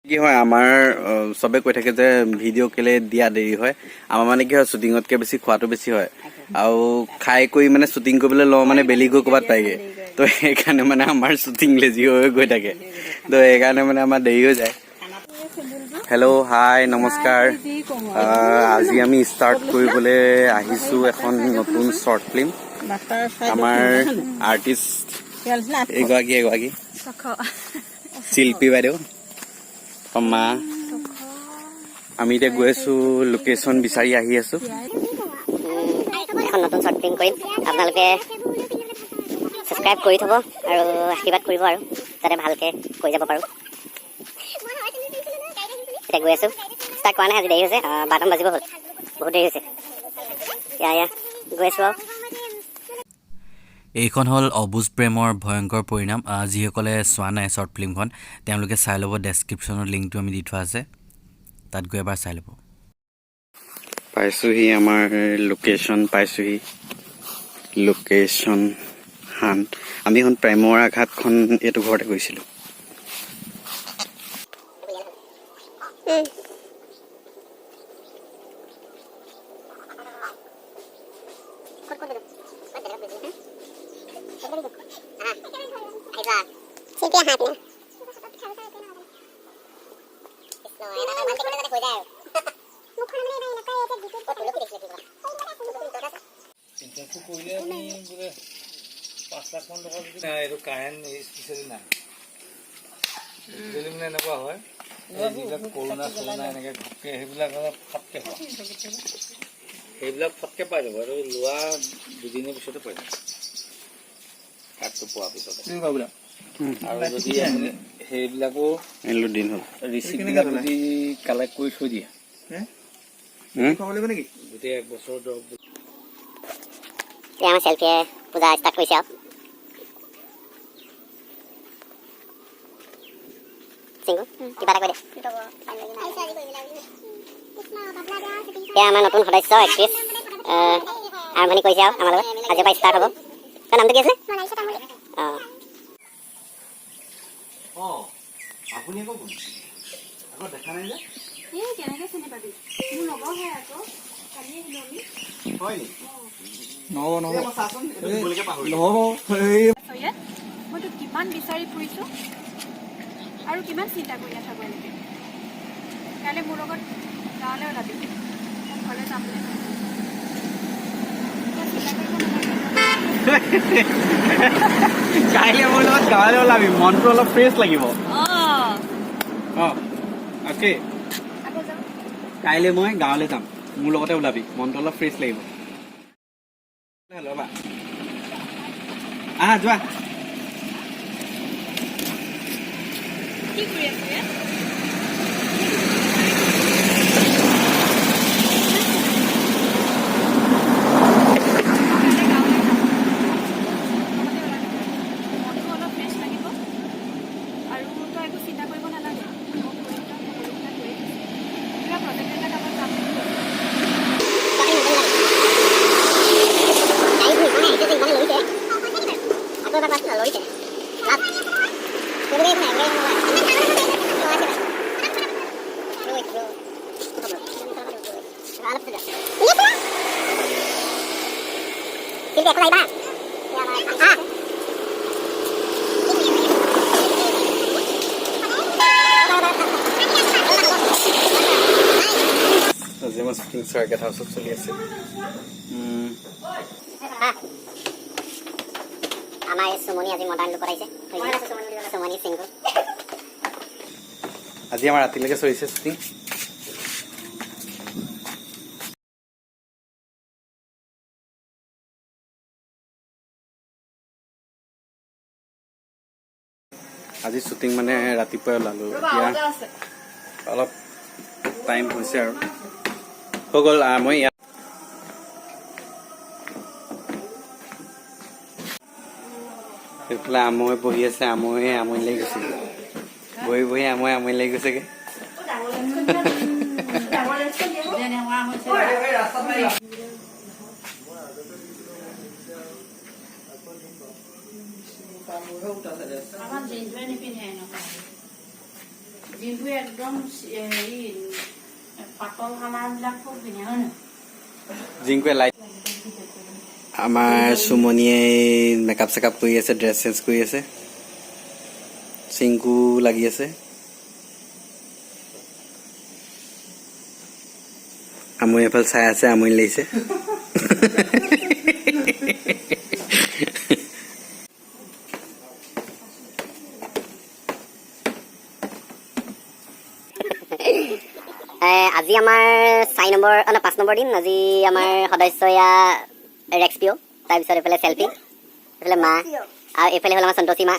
কি হয় আমাৰ সবে কৈ থাকে যে ভিডিঅ' কেলে দিয়া দেৰি হয় আমাৰ মানে কি হয় শুটিঙতকে বেছি খোৱাটো বেছি হয় আৰু খাই কৰি মানে শুটিং কৰিবলৈ লওঁ মানে বেলি গৈ ক'ৰবাত পাইগে তো সেইকাৰণে মানে আমাৰ শুটিং লেজি হৈ গৈ থাকে তো সেইকাৰণে মানে আমাৰ দেৰি হৈ যায় হেল্ল' হাই নমস্কাৰ আজি আমি ষ্টাৰ্ট কৰিবলৈ আহিছোঁ এখন নতুন শ্বৰ্ট ফিল্ম আমাৰ আৰ্টিষ্ট এগৰাকী শিল্পী বাইদেউ মা আমি এতিয়া গৈ আছো লোকেশ্যন বিচাৰি আহি আছো এখন নতুন শ্বৰ্ট ফিল্ম কৰিম আপোনালোকে সাবস্ক্ৰাইব কৰি থব আৰু আশীৰ্বাদ কৰিব আৰু যাতে ভালকে কৰি যাব পাৰো এতিয়া গৈ আছো ষ্টাৰ্ট কৰা নাই আজি দেৰি হৈছে 12 বাজিব হ'ল বহুত দেৰি হৈছে গৈ আছো আৰু এইখন হ'ল অবুজ প্ৰেমৰ ভয়ংকৰ পৰিণাম যিসকলে চোৱা নাই শ্বৰ্ট ফিল্মখন তেওঁলোকে চাই ল'ব ডেছক্ৰিপশ্যনৰ লিংকটো আমি দি থোৱা আছে তাত গৈ এবাৰ চাই ল'ব পাইছোহি আমাৰ লোকেশ্যন হান আমি এখন প্ৰেমৰ আঘাতখন এইটো ঘৰতে গৈছিলোঁ এনেকুৱা হয় কৰোণা চৰোণা এনেকে ঘপকে সেইবিলাক ফটকে হয় সেইবিলাক ফটকে পাই যাব আৰু লোৱা দুদিনৰ পিছতে পাই যাব কাৰ্ডটো পোৱাৰ পিছতে আৰু যদি সেইবিলাকো দিন হ'ল ৰিচিপ্টবিলাক যদি কালেক্ট কৰি থৈ দিয়ে গোটেই 1 বছৰ 10 আমাৰ চেল্ফিয়ে পূজা ষ্টাৰ্ট কৰিছে আৰু কিবা এটা কৈ দে এয়া আমাৰ নতুন সদস্য এক্ট্ৰেছ আৰম্ভণি কৰিছে আৰু আমাৰ লগত আজিৰ পৰা ষ্টাৰ্ট হ'ব তাৰ নামটো কি আছিলে আপুনি আকৌ দেখা নাই যে কেনেকে চিনি পাবি মোৰ লগৰ হয় আকৌ কালি আহিলো আমি হয় মইতো কিমান বিচাৰি ফুৰিছো আৰু কিমান চিন্তা কৰি নাথাকো এনেকে কাইলৈ মোৰ লগত গাঁৱলৈ ওলাবি মই ঘৰলৈ যাম বুলি কাইলৈ মোৰ লগত গাঁৱলৈ ওলাবি মনটো অলপ ফ্ৰেছ লাগিব অ'কে কাইলৈ মই গাঁৱলৈ যাম মোৰ লগতে ওলাবি মনটো অলপ ফ্ৰেছ লাগিব আহা যোৱা কি কৰি আছে চাৰ্কেট হাউচত চলি আছে আমাৰ এই সুমনি আজি মডাৰ্ণ লুকত আহিছে সুমনি সিংহ আজি আমাৰ ৰাতিলৈকে চলিছে শ্বুটিং আজি শ্বুটিং মানে ৰাতিপুৱাই ওলালো এতিয়া অলপ টাইম হৈছে আৰু হৈ গ'ল মই ইয়াত এইফালে আমৈ বহি আছে আমনি লাগি গৈছে বহি আমনি লাগি গৈছেগে জিংকুৱে একদম হেৰি পাতল কালাৰবিলাক খুব ধুনীয়া হয় নহয় জিংকুৱে লাইট আমাৰ সুমনিয়ে মেকআপ চেকআপ কৰি আছে ড্ৰেছ চেঞ্জ কৰি আছে চিংকু লাগি আছে আমৈ এফালে চাই আছে আমৈ লাগিছে আজি আমাৰ 4 নম্বৰ 5 নম্বৰ দিন আজি আমাৰ সদস্য ইয়া ৰেক্সপিও তাৰপিছত এইফালে চেল্ফি এইফালে মা আৰু এইফালে হ'ল আমাৰ সন্তোষী মা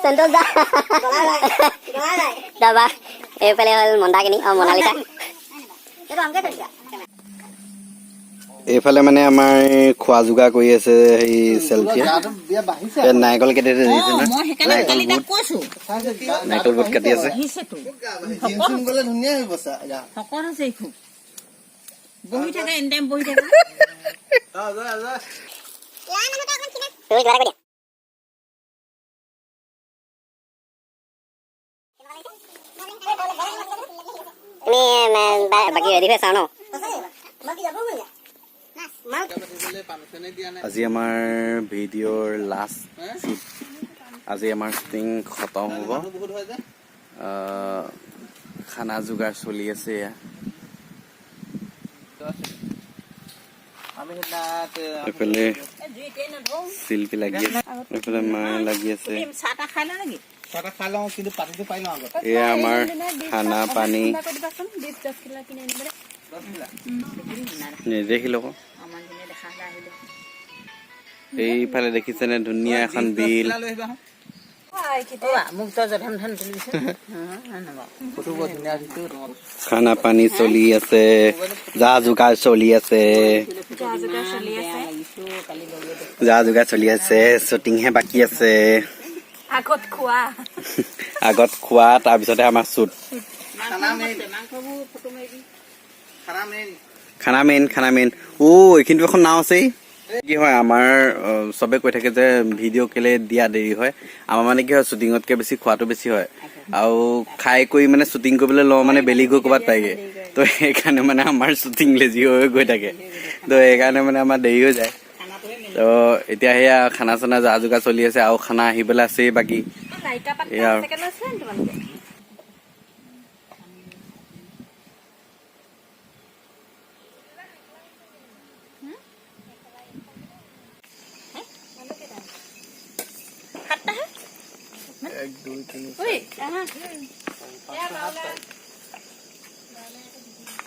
সন্তোষ দা তাৰপৰা এইফালে হ'ল মন্দাকিনী আৰু মনালিছা এইফালে মানে আমাৰ খোৱা যোগাৰ কৰি আছে সেই চেল্ফি নাৰিকল কেটে দিছে না নাৰিকল বুট কাটি আছে বহি থাকে এনি টাইম বহি থাকে তুমি কিবা কৰি তুমি বাকী ৰেডি হৈ আছা ন আজি আমাৰ ভিডিঅ'ৰ লাষ্ট শ্বুট আজি আমাৰ শ্বুটিং খতম হ'ব খানা যোগাৰ চলি আছে এয়া এইফালে শিল্পী লাগি আছে এইফালে মা লাগি আছে এয়া আমাৰ খানা পানী নেদেখিল আকৌ এইফালে দেখিছেনে ধুনীয়া এখন বিল খানা পানী চলি আছে যা যোগাৰ চলি আছে শ্বুটিংহে বাকী আছে আগত খোৱা তাৰপিছতে আমাৰ শ্বুট খানা মেইন এইখিনিতো এখন নাও আছেই কি হয় আমাৰ চবে কৈ থাকে যে ভিডিঅ' কেলে দিয়া দেৰি হয় আমাৰ মানে কি হয় শ্বুটিঙতকে বেছি খোৱাটো বেছি হয় আৰু খাই কৰি মানে শ্বুটিং কৰিবলৈ লওঁ মানে বেলি গৈ ক'ৰবাত পাইগে তো সেইকাৰণে মানে আমাৰ শ্বুটিং লেজি হৈ গৈ থাকে তো সেইকাৰণে মানে আমাৰ দেৰি হৈ যায় তো এতিয়া সেয়া খানা চানা যা যোগাৰ চলি আছে আৰু খানা আহিবলৈ আছেই বাকী এয়া Wait,